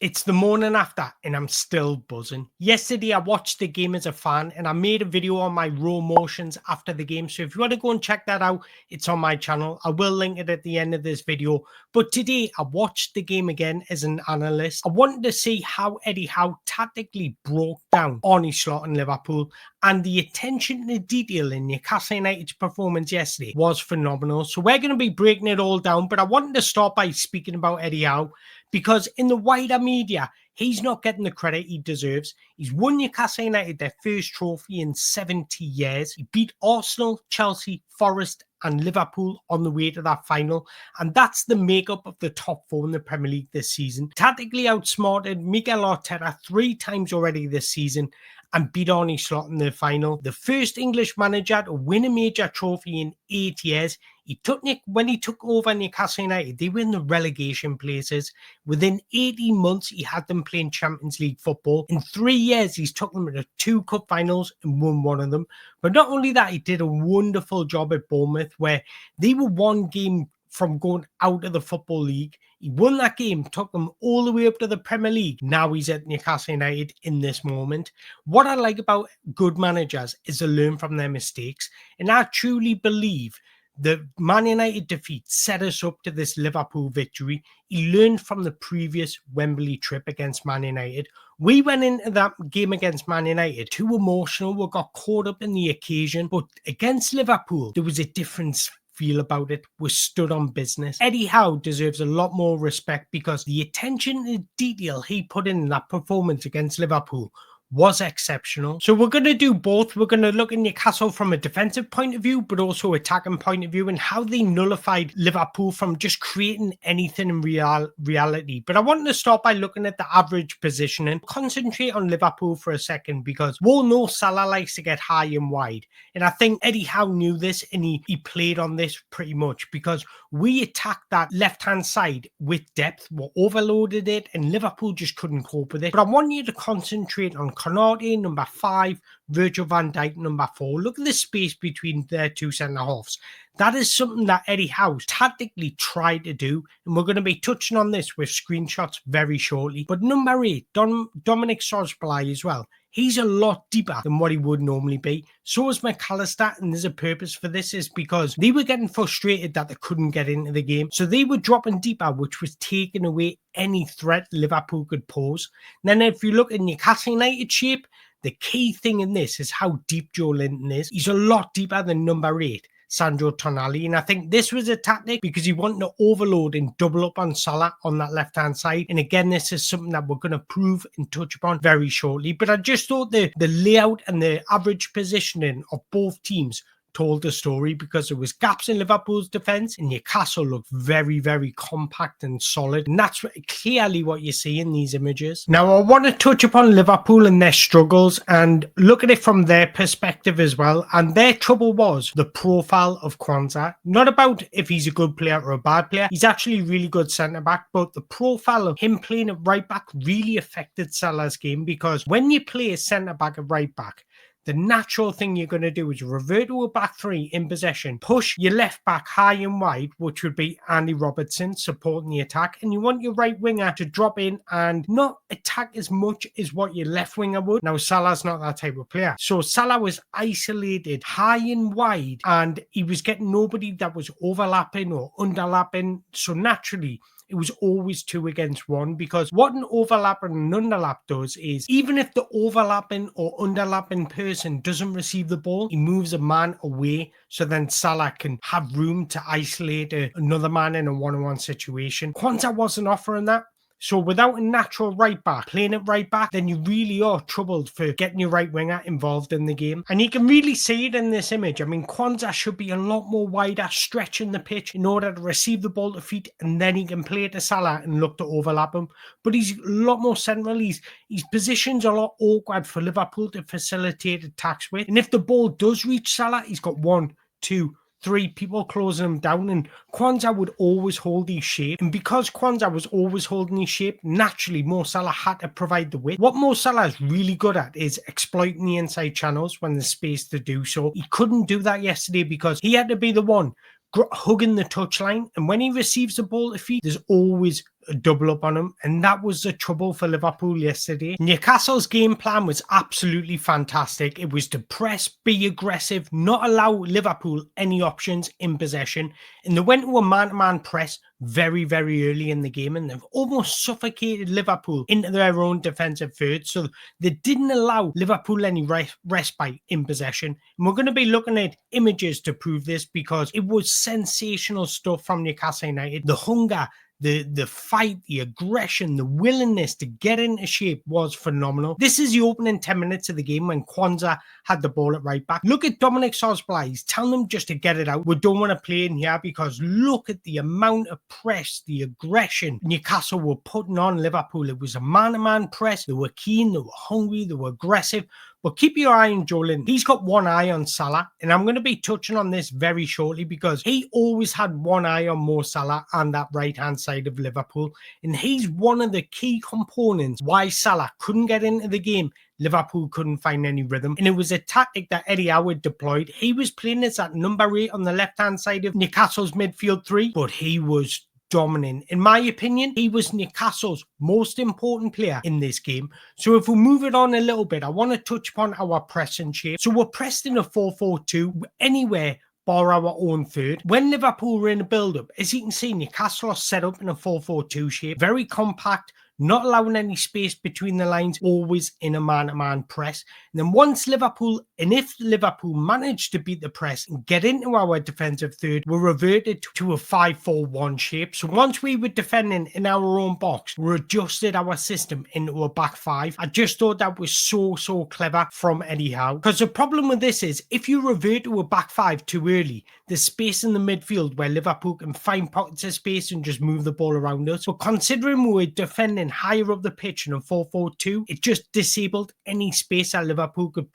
It's the morning after and I'm still buzzing. Yesterday I watched the game as a fan and I made a video on my raw emotions after the game. So if you want to go and check that out, it's on my channel. I will link it at the end of this video. But today I watched the game again as an analyst. I wanted to see how Eddie Howe tactically broke down Arne Slot and Liverpool, and the attention to detail in Newcastle United's performance yesterday was phenomenal. So we're going to be breaking it all down, but I wanted to start by speaking about Eddie Howe, because in the wider media, he's not getting the credit he deserves. He's won Newcastle United their first trophy in 70 years. He beat Arsenal, Chelsea, Forest and Liverpool on the way to that final. And that's the makeup of the top four in the Premier League this season. Tactically outsmarted Mikel Arteta 3 times already this season and beat Arne Slot in the final. The first English manager to win a major trophy in 8 years. When he took over Newcastle United, they were in the relegation places. Within 18 months, he had them playing Champions League football. In 3 years, he's took them to 2 cup finals and won one of them. But not only that, he did a wonderful job at Bournemouth, where they were 1 game from going out of the Football League. He won that game, took them all the way up to the Premier League. Now he's at Newcastle United in this moment. What I like about good managers is to learn from their mistakes. And I truly believe the Man United defeat set us up to this Liverpool victory. He learned from the previous Wembley trip against Man United. We went into that game against Man United too emotional. We got caught up in the occasion. But against Liverpool, there was a difference feel about it. Was stood on business. Eddie Howe deserves a lot more respect, because the attention to detail he put in that performance against Liverpool was exceptional. So we're going to do both. We're going to look at Newcastle from a defensive point of view, but also attacking point of view, and how they nullified Liverpool from just creating anything in reality. But I wanted to start by looking at the average positioning. Concentrate on Liverpool for a second, because we'll know Salah likes to get high and wide. And I think Eddie Howe knew this, and he played on this pretty much, because we attacked that left-hand side with depth. We overloaded it, and Liverpool just couldn't cope with it. But I want you to concentrate on Konate, number 5, Virgil van Dijk, number 4. Look at the space between their 2 centre-halves. That is something that Eddie Howe tactically tried to do, and we're going to be touching on this with screenshots very shortly. But number 8, Dominic Szoboszlai as well. He's a lot deeper than what he would normally be. So is McAllister, and there's a purpose for this, is because they were getting frustrated that they couldn't get into the game. So they were dropping deeper, which was taking away any threat Liverpool could pose. And then if you look at Newcastle United shape, the key thing in this is how deep Joe Linton is. He's a lot deeper than number 8. Sandro Tonali, and I think this was a tactic because he wanted to overload and double up on Salah on that left-hand side. And again, this is something that we're going to prove and touch upon very shortly. But I just thought the layout and the average positioning of both teams told the story, because there was gaps in Liverpool's defence, and Newcastle looked very, very compact and solid. And that's clearly what you see in these images. Now, I want to touch upon Liverpool and their struggles and look at it from their perspective as well. And their trouble was the profile of Kwanzaa. Not about if he's a good player or a bad player. He's actually a really good centre-back, but the profile of him playing at right-back really affected Salah's game, because when you play a centre-back at right-back, the natural thing you're going to do is revert to a back 3 in possession, push your left back high and wide, which would be Andy Robertson supporting the attack, and you want your right winger to drop in and not attack as much as what your left winger would. Now, Salah's not that type of player. So Salah was isolated high and wide, and he was getting nobody that was overlapping or underlapping. So naturally, it was always 2 against 1, because what an overlap and an underlap does is, even if the overlapping or underlapping person doesn't receive the ball, he moves a man away, so then Salah can have room to isolate another man in a one-on-one situation. Kwanzaa wasn't offering that. So without a natural right back playing at right back, then you really are troubled for getting your right winger involved in the game. And you can really see it in this image. I mean, Kwanzaa should be a lot more wider, stretching the pitch in order to receive the ball to feet, and then he can play it to Salah and look to overlap him. But he's a lot more central. His position's a lot awkward for Liverpool to facilitate attacks with. And if the ball does reach Salah, he's got 1, 2, 3 people closing him down, and Kwanzaa would always hold his shape. And because Kwanzaa was always holding his shape, naturally Mo Salah had to provide the width. What Mo Salah is really good at is exploiting the inside channels when there's space to do so. He couldn't do that yesterday because he had to be the one hugging the touchline, and when he receives the ball to feet, there's always double up on them, and that was the trouble for Liverpool yesterday. Newcastle's game plan was absolutely fantastic. It was to press, be aggressive, not allow Liverpool any options in possession, and they went to a man-to-man press very, very early in the game, and they've almost suffocated Liverpool into their own defensive third, so they didn't allow Liverpool any respite in possession. And we're going to be looking at images to prove this, because it was sensational stuff from Newcastle United. The hunger, the fight, the aggression, the willingness to get into shape was phenomenal. This is the opening 10 minutes of the game when Kwanzaa had the ball at right back. Look at Dominic Szoboszlai. He's telling them just to get it out. We don't want to play in here, because look at the amount of press, the aggression Newcastle were putting on Liverpool. It was a man-to-man press. They were keen, they were hungry, they were aggressive. But keep your eye on Joelinton. He's got one eye on Salah, and I'm going to be touching on this very shortly, because he always had one eye on Mo Salah and that right-hand side of Liverpool, and he's one of the key components why Salah couldn't get into the game. Liverpool couldn't find any rhythm, and it was a tactic that Eddie Howe deployed. He was playing as that number 8 on the left-hand side of Newcastle's midfield 3, but he was dominant. In my opinion, he was Newcastle's most important player in this game. So if we move it on a little bit, I want to touch upon our pressing shape. So we're pressed in a 4-4-2 anywhere bar our own third. When Liverpool were in a build-up, as you can see, Newcastle are set up in a 4-4-2 shape, very compact, not allowing any space between the lines, always in a man-to-man press. And then once Liverpool, and if Liverpool managed to beat the press and get into our defensive third, we reverted to a 5-4-1 shape. So once we were defending in our own box, we adjusted our system into a back 5. I just thought that was so clever from Eddie Howe. Because the problem with this is, if you revert to a back 5 too early, there's space in the midfield where Liverpool can find pockets of space and just move the ball around us. But considering we were defending higher up the pitch in a 4-4-2, it just disabled any space that Liverpool could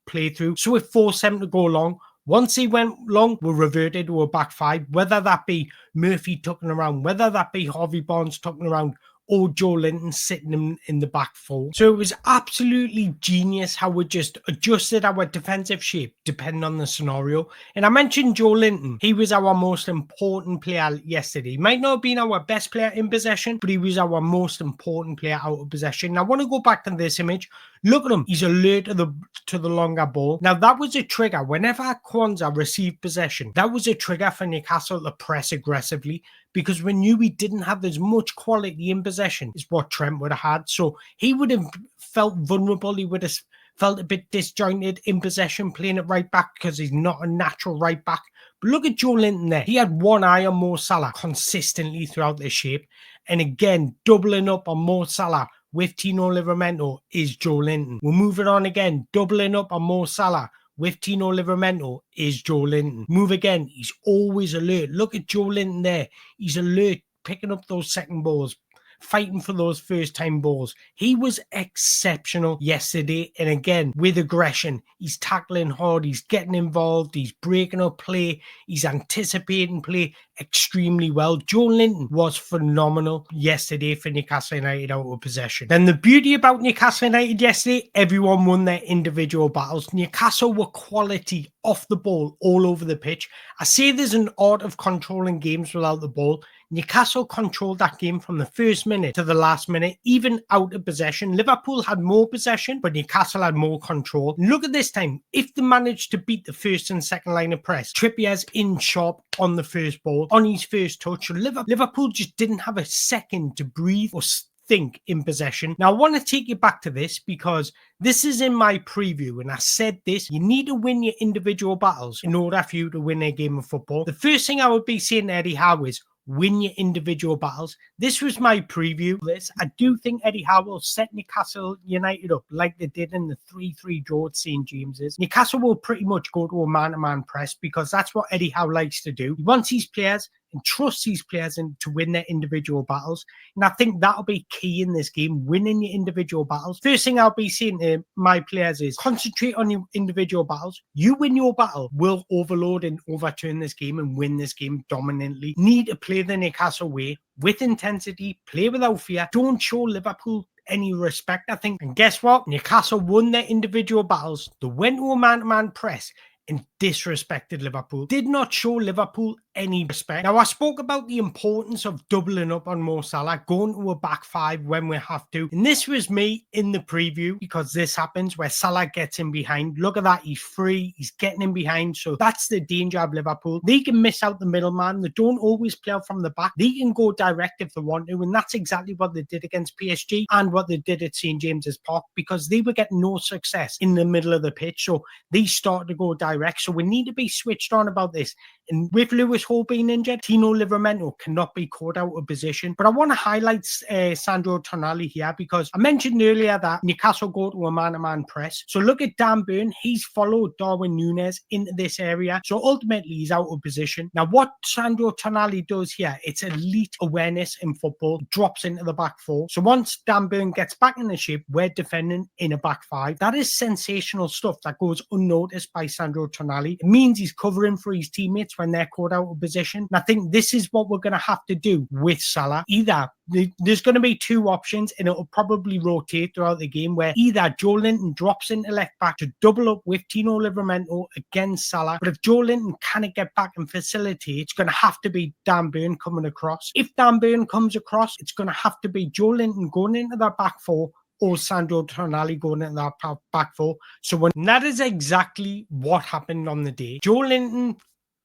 play through. So it forced them to go long. Once he went long, we reverted to a back 5, whether that be Murphy tucking around, whether that be Harvey Barnes tucking around, or Joelinton sitting in the back 4. So it was absolutely genius how we just adjusted our defensive shape depending on the scenario. And I mentioned Joelinton. He was our most important player yesterday. He might not have been our best player in possession, but he was our most important player out of possession. Now, I want to go back to this image. Look at him. He's alert to the longer ball. Now, that was a trigger. Whenever Kwanzaa received possession, that was a trigger for Newcastle to press aggressively, because we knew we didn't have as much quality in possession as what Trent would have had. So he would have felt vulnerable. He would have felt a bit disjointed in possession, playing at right back, because he's not a natural right back. But look at Joelinton there. He had one eye on Mo Salah consistently throughout the shape. And again, doubling up on Mo Salah with Tino Livramento is Joelinton. We're moving on again, doubling up on Mo Salah with Tino Livramento is Joelinton. Move again, he's always alert. Look at Joelinton there. He's alert, picking up those second balls, fighting for those first-time balls. He was exceptional yesterday, and again, with aggression. He's tackling hard, he's getting involved, he's breaking up play, he's anticipating play extremely well. Joelinton was phenomenal yesterday for Newcastle United out of possession. Then the beauty about Newcastle United yesterday, everyone won their individual battles. Newcastle were quality off the ball all over the pitch. I say there's an art of controlling games without the ball. Newcastle controlled that game from the first minute to the last minute, even out of possession. Liverpool had more possession, but Newcastle had more control. Look at this time. If they managed to beat the first and second line of press, Trippier's in sharp on the first ball, on his first touch. Liverpool just didn't have a second to breathe or think in possession. Now, I want to take you back to this, because this is in my preview, and I said this: you need to win your individual battles in order for you to win a game of football. The first thing I would be saying to Eddie Howe is, win your individual battles. This was my preview. I do think Eddie Howe will set Newcastle United up like they did in the 3-3 draw at St. James's. Newcastle will pretty much go to a man-to-man press, because that's what Eddie Howe likes to do. He wants his players and trusts these players to win their individual battles. And I think that'll be key in this game, winning your individual battles. First thing I'll be saying to my players is, concentrate on your individual battles. You win your battle, we'll overload and overturn this game and win this game dominantly. Need to play the Newcastle way, with intensity, play without fear. Don't show Liverpool any respect, I think. And guess what? Newcastle won their individual battles. They went to a man-to-man press and disrespected Liverpool, did not show Liverpool any respect. Now, I spoke about the importance of doubling up on Mo Salah, going to a back five when we have to. And this was me in the preview, because this happens where Salah gets in behind. Look at that. He's free. He's getting in behind. So that's the danger of Liverpool. They can miss out the middleman. They don't always play out from the back. They can go direct if they want to. And that's exactly what they did against PSG and what they did at St. James's Park, because they were getting no success in the middle of the pitch. So they started to go direct. So we need to be switched on about this. And with Lewis Hall being injured, Tino Livramento cannot be caught out of position. But I want to highlight Sandro Tonali here, because I mentioned earlier that Newcastle go to a man-to-man press. So look at Dan Burn. He's followed Darwin Núñez into this area. So ultimately, he's out of position. Now, what Sandro Tonali does here, it's elite awareness in football. Drops into the back four. So once Dan Burn gets back in the shape, we're defending in a back five. That is sensational stuff that goes unnoticed by Sandro Tonali. It means he's covering for his teammates when they're caught out of position. And I think this is what we're going to have to do with Salah. Either there's going to be two options, and it'll probably rotate throughout the game, where either Joe Linton drops into left back to double up with Tino Livramento against Salah. But if Joe Linton can't get back and facilitate, it's going to have to be Dan Burn coming across. If Dan Burn comes across, it's going to have to be Joe Linton going into that back four, or Sandro Tonali going into that back four. So that is exactly what happened on the day. Joe Linton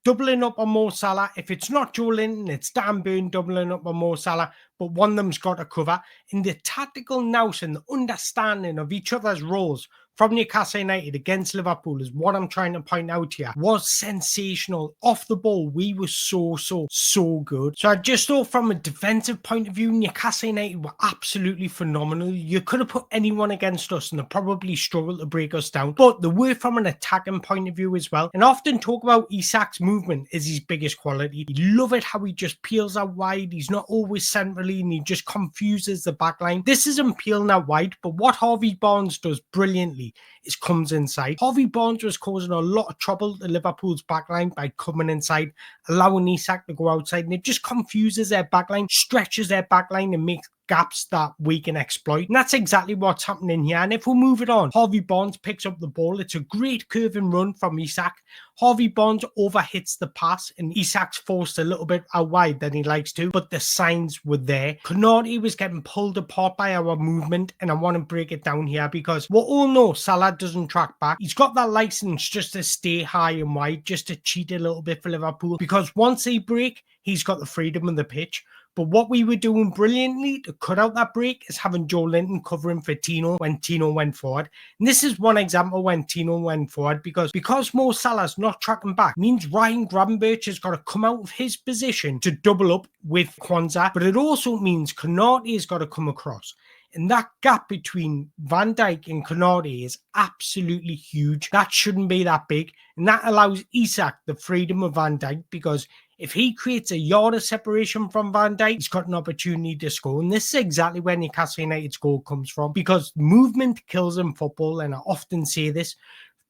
doubling up on Mo Salah. If it's not Joe Linton, it's Dan Burn doubling up on Mo Salah, but one of them's got to cover. In the tactical nous and the understanding of each other's roles from Newcastle United against Liverpool is what I'm trying to point out here. Was sensational. Off the ball, we were so good. So I just thought from a defensive point of view, Newcastle United were absolutely phenomenal. You could have put anyone against us and they probably struggled to break us down. But they were from an attacking point of view as well. And I often talk about Isak's movement is his biggest quality. You love it how he just peels out wide. He's not always centrally and he just confuses the back line. This isn't peeling out wide, but what Harvey Barnes does brilliantly is comes inside. Harvey Barnes was causing a lot of trouble to Liverpool's backline by coming inside, allowing Isak to go outside, and it just confuses their backline, stretches their backline, and makes gaps that we can exploit. And that's exactly what's happening here. And if we move it on, Harvey Barnes picks up the ball. It's a great curving run from Isak. Harvey Barnes overhits the pass and Isak's forced a little bit out wide than he likes to, but the signs were there. Konate was getting pulled apart by our movement, and I want to break it down here because we all know Salah doesn't track back. He's got that license just to stay high and wide, just to cheat a little bit for Liverpool, because once they break, he's got the freedom of the pitch. But what we were doing brilliantly to cut out that break is having Joe Linton covering for Tino when Tino went forward. And this is one example when Tino went forward, because Mo Salah's not tracking back means Ryan Gravenberch has got to come out of his position to double up with Kwanzaa. But it also means Konate has got to come across. And that gap between Van Dijk and Konate is absolutely huge. That shouldn't be that big. And that allows Isak the freedom of Van Dijk, because if he creates a yard of separation from Van Dijk, he's got an opportunity to score. And this is exactly where Newcastle United's goal comes from, because movement kills in football. And I often say this.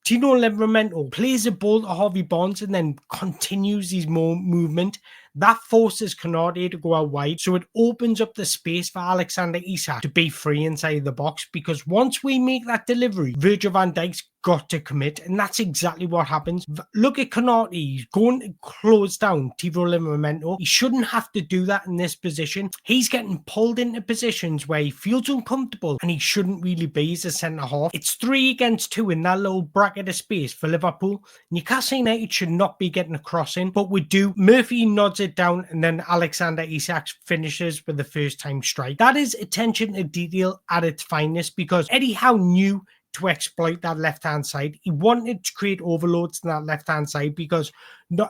Tino Livramento plays the ball to Harvey Barnes and then continues his movement. That forces Konate to go out wide. So it opens up the space for Alexander Isak to be free inside the box, because once we make that delivery, Virgil van Dijk's got to commit, and that's exactly what happens. Look at Konate. He's going to close down Tino Livramento. He shouldn't have to do that in this position. He's getting pulled into positions where he feels uncomfortable and he shouldn't really be as a centre-half. It's 3 against 2 in that little bracket of space for Liverpool. Newcastle United should not be getting a cross in, but we do. Murphy nods it down, and then Alexander Isak finishes with the first-time strike. That is attention to detail at its finest, because Eddie Howe knew to exploit that left-hand side. He wanted to create overloads on that left-hand side, because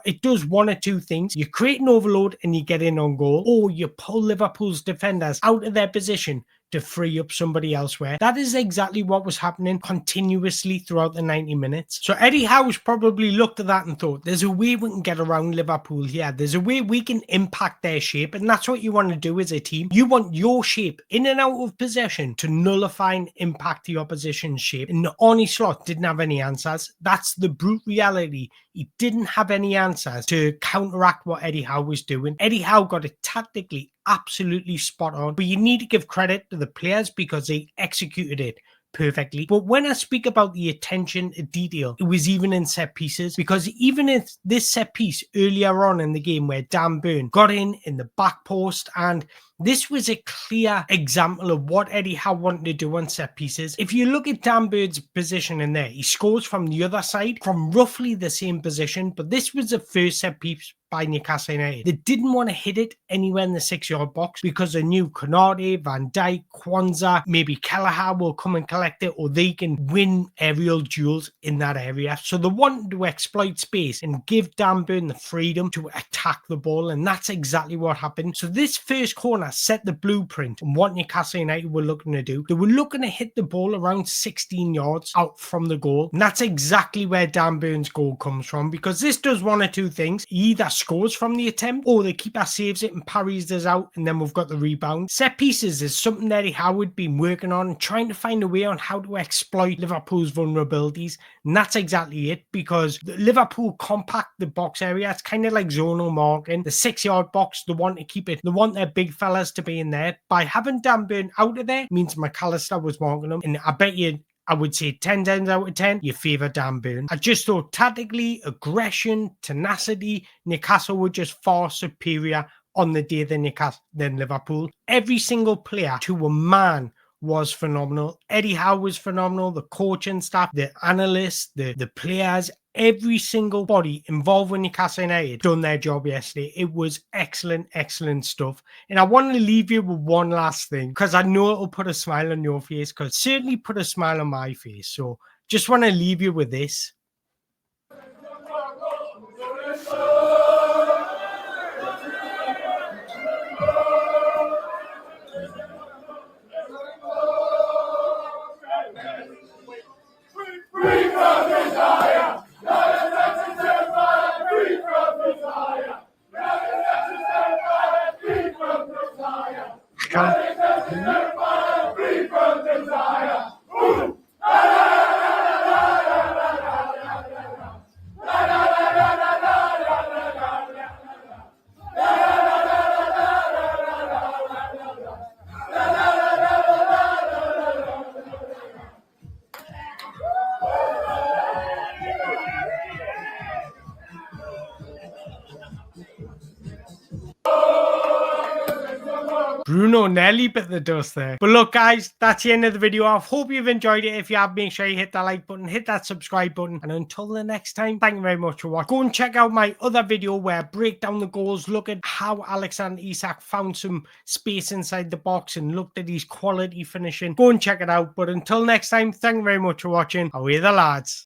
it does one or two things. You create an overload and you get in on goal, or you pull Liverpool's defenders out of their position to free up somebody elsewhere. That is exactly what was happening continuously throughout the 90 minutes. So Eddie Howe's probably looked at that and thought, there's a way we can get around Liverpool here. There's a way we can impact their shape. And that's what you want to do as a team. You want your shape in and out of possession to nullify and impact the opposition's shape. And Arne Slot didn't have any answers. That's the brute reality. He didn't have any answers to counteract what Eddie Howe was doing. Eddie Howe got it tactically absolutely spot on, but you need to give credit to the players because they executed it perfectly. But when I speak about the attention to detail, it was even in set pieces, because even if this set piece earlier on in the game where Dan Burn got in the back post, and this was a clear example of what Eddie Howe wanted to do on set pieces. If you look at Dan Bird's position in there, he scores from the other side from roughly the same position, but this was the first set piece by Newcastle United. They didn't want to hit it anywhere in the 6-yard box because they knew Konate, Van Dijk, Kwanzaa, maybe Kelleher will come and collect it, or they can win aerial duels in that area. So they wanted to exploit space and give Dan Burn the freedom to attack the ball, and that's exactly what happened. So this first corner set the blueprint on what Newcastle United were looking to do. They were looking to hit the ball around 16 yards out from the goal, and that's exactly where Dan Burn's goal comes from, because this does one or two things. He either scores from the attempt, or the keeper saves it and parries this out, and then we've got the rebound. Set pieces is something that Eddie Howe had been working on, trying to find a way on how to exploit Liverpool's vulnerabilities, and that's exactly it, because Liverpool compact the box area. It's kind of like zonal marking. The 6-yard box, they want to keep it, they want their big fellas to be in there. By having Dan Burn out of there means McAllister was marking them, and I bet you, I would say 10 times out of 10, you favour Dan Burn. I just thought tactically, aggression, tenacity, Newcastle were just far superior on the day than Liverpool. Every single player to a man was phenomenal. Eddie Howe was phenomenal. The coaching staff, the analysts, the players, every single body involved with Newcastle United done their job yesterday. It was excellent, excellent stuff. And I want to leave you with one last thing, because I know it'll put a smile on your face, because it certainly put a smile on my face. So just want to leave you with this. Bruno nearly bit the dust there. But look, guys, that's the end of the video. I hope you've enjoyed it. If you have, make sure you hit that like button, hit that subscribe button. And until the next time, thank you very much for watching. Go and check out my other video where I break down the goals, look at how Alexander Isak found some space inside the box and looked at his quality finishing. Go and check it out. But until next time, thank you very much for watching. Away the lads.